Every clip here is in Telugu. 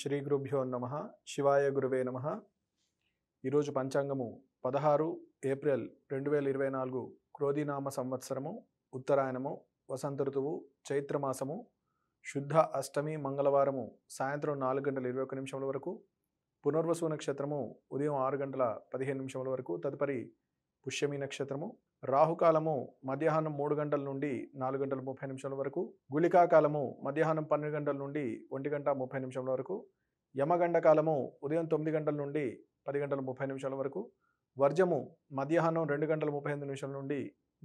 శ్రీ గురుభ్యో నమ. శివాయ గురువే నమ. ఈరోజు పంచాంగము 16 ఏప్రిల్ 2024 క్రోధినామ సంవత్సరము, ఉత్తరాయణము, వసంత ఋతువు, చైత్రమాసము, శుద్ధ అష్టమి మంగళవారము సాయంత్రం 4:21 వరకు, పునర్వసు నక్షత్రము ఉదయం 6:15 వరకు, తదుపరి పుష్యమి నక్షత్రము, రాహుకాలము మధ్యాహ్నం 3 గంటల నుండి 4:30 వరకు, గుళికా కాలము మధ్యాహ్నం 12 గంటల నుండి 1:30 వరకు, యమగండ కాలము ఉదయం 9 గంటల నుండి 10:30 వరకు, వర్జము మధ్యాహ్నం 2:35 నుండి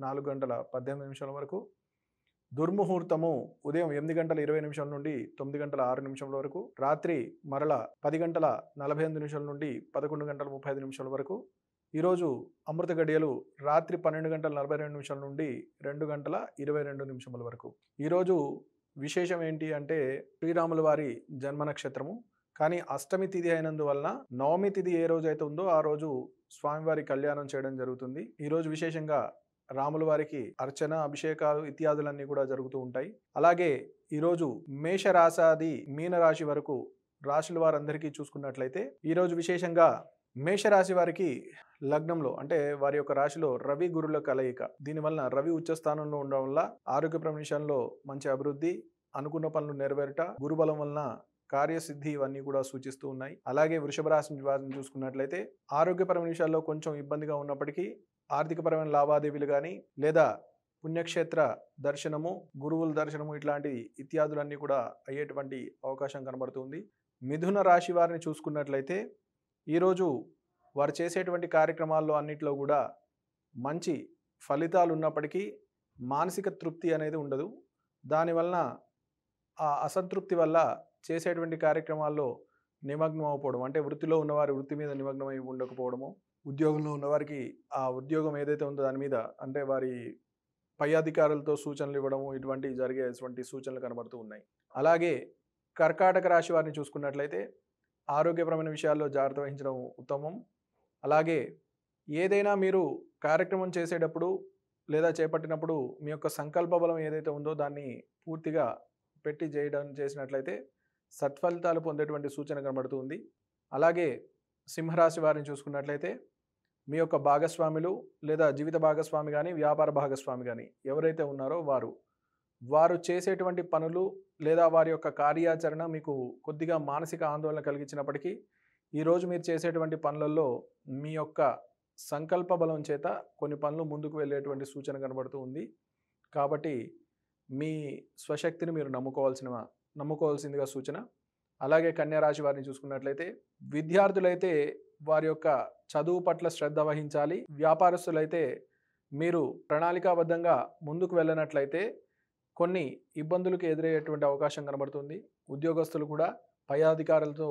4:18 వరకు, దుర్ముహూర్తము ఉదయం 8:20 నుండి 9:06 వరకు, రాత్రి మరల 10:45 నుండి 11:35 వరకు. ఈరోజు అమృత గడియలు రాత్రి 12:42 నుండి 2:22 వరకు. ఈరోజు విశేషం ఏంటి అంటే శ్రీరాముల వారి జన్మ నక్షత్రము, కానీ అష్టమి తిథి అయినందువలన నవమి తిథి ఏ రోజు అయితే ఉందో ఆ రోజు స్వామివారి కళ్యాణం చేయడం జరుగుతుంది. ఈరోజు విశేషంగా రాముల వారికి అర్చన, అభిషేకాలు ఇత్యాదులన్నీ కూడా జరుగుతూ ఉంటాయి. అలాగే ఈరోజు మేషరాశి మీనరాశి వరకు రాశుల వారందరికీ చూసుకున్నట్లయితే ఈరోజు విశేషంగా మేషరాశి వారికి లగ్నంలో అంటే వారి యొక్క రాశిలో రవి గురుల కలయిక. దీనివల్ల రవి ఉచ్చ స్థానంలో ఉండడం వల్ల ఆరోగ్యపరమైన విషయంలో మంచి అభివృద్ధి, అనుకున్న పనులు నెరవేరుట, గురుబలం వలన కార్యసిద్ధి ఇవన్నీ కూడా సూచిస్తూ ఉన్నాయి. అలాగే వృషభ రాశి వారిని చూసుకున్నట్లయితే ఆరోగ్యపరమైన విషయాల్లో కొంచెం ఇబ్బందిగా ఉన్నప్పటికీ ఆర్థికపరమైన లావాదేవీలు కానీ లేదా పుణ్యక్షేత్ర దర్శనము, గురువుల దర్శనము ఇట్లాంటి ఇత్యాదులన్నీ కూడా అయ్యేటువంటి అవకాశం కనబడుతుంది. మిథున రాశి వారిని చూసుకున్నట్లయితే ఈరోజు వారు చేసేటువంటి కార్యక్రమాల్లో అన్నిట్లో కూడా మంచి ఫలితాలు ఉన్నప్పటికీ మానసిక తృప్తి అనేది ఉండదు. దానివలన ఆ అసంతృప్తి వల్ల చేసేటువంటి కార్యక్రమాల్లో నిమగ్నం అవ్వకపోవడం, అంటే వృత్తిలో ఉన్నవారి వృత్తి మీద నిమగ్నమై ఉండకపోవడము, ఉద్యోగంలో ఉన్నవారికి ఆ ఉద్యోగం ఏదైతే ఉందో దాని మీద అంటే వారి పై అధికారులతో సూచనలు ఇవ్వడము, ఇటువంటివి జరిగేటువంటి సూచనలు కనబడుతూ ఉన్నాయి. అలాగే కర్కాటక రాశి వారిని చూసుకున్నట్లయితే ఆరోగ్యపరమైన విషయాల్లో జాగ్రత్త వహించడం ఉత్తమం. అలాగే ఏదైనా మీరు కార్యక్రమం చేసేటప్పుడు లేదా చేపట్టినప్పుడు మీ యొక్క సంకల్ప బలం ఏదైతే ఉందో దాన్ని పూర్తిగా పెట్టి చేసినట్లయితే సత్ఫలితాలు పొందేటువంటి సూచన కనబడుతుంది. అలాగే సింహరాశి వారిని చూసుకున్నట్లయితే మీ యొక్క భాగస్వాములు లేదా జీవిత భాగస్వామి కానీ వ్యాపార భాగస్వామి కానీ ఎవరైతే ఉన్నారో వారు చేసేటువంటి పనులు లేదా వారి యొక్క కార్యాచరణ మీకు కొద్దిగా మానసిక ఆందోళన కలిగించినప్పటికీ ఈరోజు మీరు చేసేటువంటి పనులలో మీ యొక్క సంకల్ప బలం చేత కొన్ని పనులు ముందుకు వెళ్ళేటువంటి సూచన కనబడుతూ ఉంది. కాబట్టి మీ స్వశక్తిని మీరు నమ్ముకోవాల్సిందిగా సూచన. అలాగే కన్యా రాశి వారిని చూసుకున్నట్లయితే విద్యార్థులైతే వారి యొక్క చదువు పట్ల శ్రద్ధ వహించాలి. వ్యాపారస్తులైతే మీరు ప్రణాళికాబద్ధంగా ముందుకు వెళ్ళినట్లయితే కొన్ని ఇబ్బందులకు ఎదురయ్యేటువంటి అవకాశం కనబడుతుంది. ఉద్యోగస్తులు కూడా పై అధికారులతో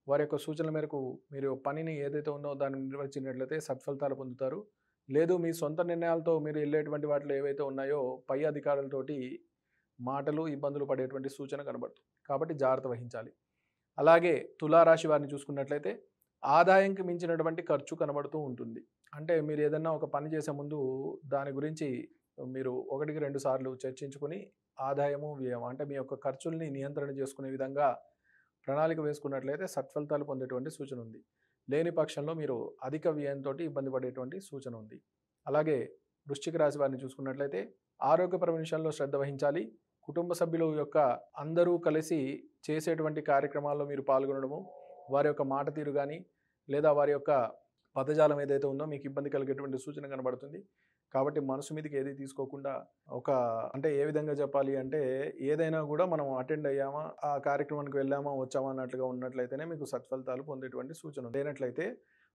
వారి యొక్క సూచనల మేరకు మీరు పనిని ఏదైతే ఉందో దాన్ని నిర్వహించినట్లయితే సత్ఫలితాలు పొందుతారు. లేదు మీ సొంత నిర్ణయాలతో మీరు వెళ్ళేటువంటి వాటిలో ఏవైతే ఉన్నాయో పై అధికారులతోటి మాటలు ఇబ్బందులు పడేటువంటి సూచన కనబడుతుంది. కాబట్టి జాగ్రత్త వహించాలి. అలాగే తులారాశి వారిని చూసుకున్నట్లయితే ఆదాయంకి మించినటువంటి ఖర్చు కనబడుతూ ఉంటుంది. అంటే మీరు ఏదైనా ఒక పని చేసే ముందు దాని గురించి మీరు 1-2 సార్లు చర్చించుకొని ఆదాయము, వ్యయం అంటే మీ యొక్క ఖర్చుల్ని నియంత్రణ చేసుకునే విధంగా ప్రణాళిక వేసుకున్నట్లయితే సత్ఫలితాలు పొందేటువంటి సూచన ఉంది. లేని పక్షంలో మీరు అధిక వ్యయంతో ఇబ్బంది పడేటువంటి సూచన ఉంది. అలాగే వృశ్చిక రాశి వారిని చూసుకున్నట్లయితే ఆరోగ్యపరమైన విషయాల్లో శ్రద్ధ వహించాలి. కుటుంబ సభ్యుల యొక్క అందరూ కలిసి చేసేటువంటి కార్యక్రమాల్లో మీరు పాల్గొనడము, వారి యొక్క మాట తీరు కానీ లేదా వారి యొక్క పదజాలం ఏదైతే ఉందో మీకు ఇబ్బంది కలిగేటువంటి సూచన కనబడుతుంది. కాబట్టి మనసు మీదకి ఏది తీసుకోకుండా అంటే ఏ విధంగా చెప్పాలి అంటే ఏదైనా కూడా మనం అటెండ్ అయ్యామా, ఆ కార్యక్రమానికి వెళ్ళామా, వచ్చామా అన్నట్లుగా ఉన్నట్లయితేనే మీకు సత్ఫలితాలు పొందేటువంటి సూచన. లేనట్లయితే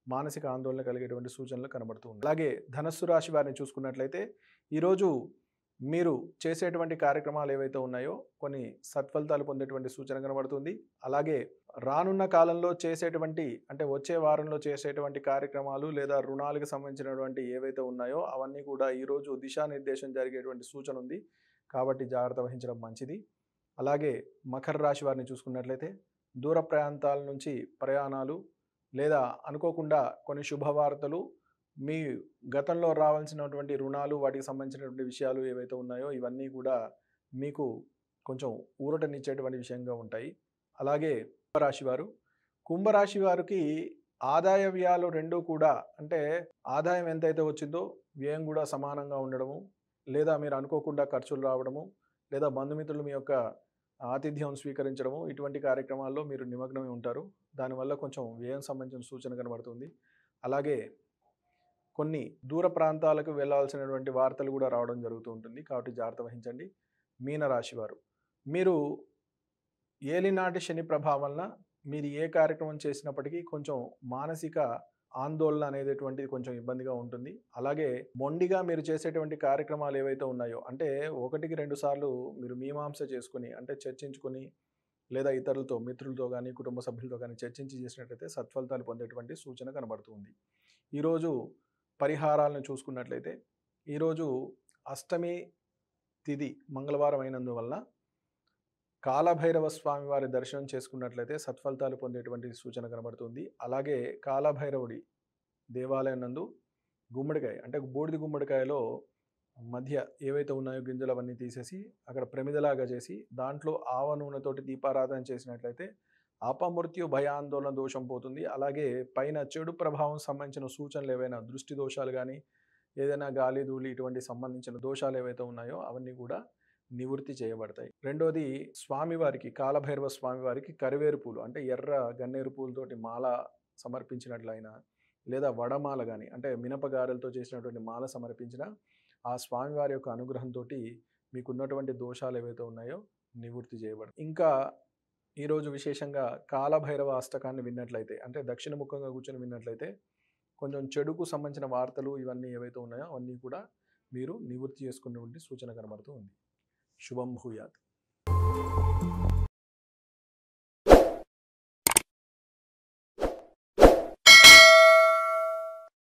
మానసిక ఆందోళన కలిగేటువంటి సూచనలు కనబడుతూ ఉన్నాయి. అలాగే ధనస్సు రాశి వారిని చూసుకున్నట్లయితే ఈరోజు మీరు చేసేటువంటి కార్యక్రమాలు ఏవైతే ఉన్నాయో కొన్ని సత్ఫలితాలు పొందేటువంటి సూచన కనబడుతుంది. అలాగే రానున్న కాలంలో చేసేటువంటి అంటే వచ్చే వారంలో చేసేటువంటి కార్యక్రమాలు లేదా రుణాలకు సంబంధించినటువంటి ఏవైతే ఉన్నాయో అవన్నీ కూడా ఈరోజు దిశానిర్దేశం జరిగేటువంటి సూచన ఉంది. కాబట్టి జాగ్రత్త వహించడం మంచిది. అలాగే మకర రాశి వారిని చూసుకున్నట్లయితే దూర ప్రాంతాల నుంచి ప్రయాణాలు లేదా అనుకోకుండా కొన్ని శుభవార్తలు, మీ గతంలో రావాల్సినటువంటి రుణాలు వాటికి సంబంధించినటువంటి విషయాలు ఏవైతే ఉన్నాయో ఇవన్నీ కూడా మీకు కొంచెం ఊరటనిచ్చేటువంటి విషయంగా ఉంటాయి. అలాగే కుంభరాశి వారు. కుంభరాశి వారికి ఆదాయ వ్యయాలు రెండూ కూడా అంటే ఆదాయం ఎంతైతే వచ్చిందో వ్యయం కూడా సమానంగా ఉండడము, లేదా మీరు అనుకోకుండా ఖర్చులు రావడము, లేదా బంధుమిత్రులు మీ యొక్క ఆతిథ్యం స్వీకరించడము, ఇటువంటి కార్యక్రమాల్లో మీరు నిమగ్నమై ఉంటారు. దానివల్ల కొంచెం వ్యయం సంబంధించిన సూచన కనబడుతుంది. అలాగే కొన్ని దూర ప్రాంతాలకు వెళ్ళాల్సినటువంటి వార్తలు కూడా రావడం జరుగుతూ ఉంటుంది. కాబట్టి జాగ్రత్త వహించండి. మీనరాశి వారు. మీరు ఏలినాటి శని ప్రభావం వలన మీరు ఏ కార్యక్రమం చేసినప్పటికీ కొంచెం మానసిక ఆందోళన అనేటటువంటిది కొంచెం ఇబ్బందిగా ఉంటుంది. అలాగే మొండిగా మీరు చేసేటువంటి కార్యక్రమాలు ఏవైతే ఉన్నాయో అంటే 1-2 సార్లు మీరు మీమాంస చేసుకొని అంటే చర్చించుకొని లేదా ఇతరులతో మిత్రులతో కానీ కుటుంబ సభ్యులతో కానీ చర్చించి చేసినట్లయితే సత్ఫలితాలు పొందేటువంటి సూచన కనబడుతుంది. ఈరోజు పరిహారాలను చూసుకున్నట్లయితే ఈరోజు అష్టమి తిథి మంగళవారం అయినందువలన కాలభైరవ స్వామి వారి దర్శనం చేసుకున్నట్లయితే సత్ఫలితాలు పొందేటువంటి సూచన కనబడుతుంది. అలాగే కాలభైరవుడి దేవాలయం నందు గుమ్మడికాయ అంటే బూడిద గుమ్మడికాయలో మధ్య ఏవైతే ఉన్నాయో గింజలు అవన్నీ తీసేసి అక్కడ ప్రమిదలాగా చేసి దాంట్లో ఆవ నూనెతోటి దీపారాధన చేసినట్లయితే అపమృత్యు భయాందోళన దోషం పోతుంది. అలాగే పైన చెడు ప్రభావం సంబంధించిన సూచనలు ఏవైనా దృష్టి దోషాలు కానీ ఏదైనా గాలి ధూళి ఇటువంటి సంబంధించిన దోషాలు ఏవైతే ఉన్నాయో అవన్నీ కూడా నివృత్తి చేయబడతాయి. రెండోది స్వామివారికి కాలభైరవ స్వామివారికి కరివేరు పూలు అంటే ఎర్ర గన్నేరు పూలతోటి మాల సమర్పించినట్లయినా లేదా వడమాల కానీ అంటే మినపగారెలతో చేసినటువంటి మాల సమర్పించిన ఆ స్వామివారి యొక్క అనుగ్రహంతో మీకున్నటువంటి దోషాలు ఏవైతే ఉన్నాయో నివృత్తి చేయబడతాయి. ఇంకా ఈరోజు విశేషంగా కాలభైరవ అష్టకాన్ని విన్నట్లయితే అంటే దక్షిణముఖంగా కూర్చొని విన్నట్లయితే కొంచెం చెడుకు సంబంధించిన వార్తలు ఇవన్నీ ఏవైతే ఉన్నాయో అవన్నీ కూడా మీరు నివృత్తి చేసుకునేటువంటి సూచన కనబడుతూ ఉంది. శుభం భూయాత్.